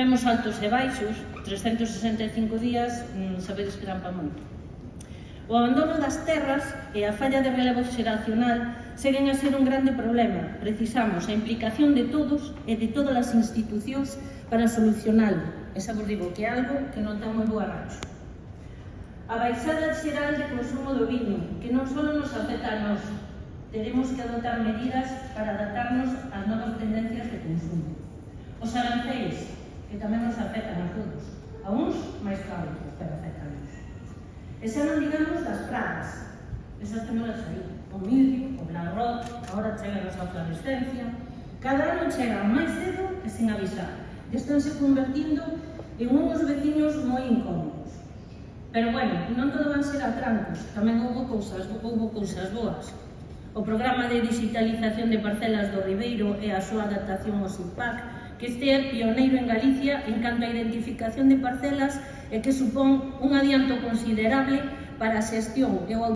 Temos altos e baixos, 365 días, sabedes que dan pa moito. O abandono das terras e a falla de relevo xeracional seguen a ser un grande problema. Precisamos a implicación de todos e de todas as institucións para solucionalo. E xa vos digo que é algo que non ten moi bo arranxo. A baixada xeral de consumo do viño, que non só nos afecta a nós, teremos que adoptar medidas para adaptarnos ás novas tendencias de consumo. Os aranceis, que tamén nos afectan a todos, a uns máis claro, pero afectanos. E xa non digamos das pragas, esas temelas aí, o mildio, o blarrot, agora chegan a fluorescencia, cada ano chegan máis cedo e sin avisar, e estánse convertindo en uns veciños moi incómodos. Pero bueno, non todo van ser atrancos, tamén houve cousas boas. O programa de digitalización de parcelas do Ribeiro e a súa adaptación ao SIPAC, que este é pioneiro en Galicia en canto a identificación de parcelas e que supón un adianto considerable para a xestión e o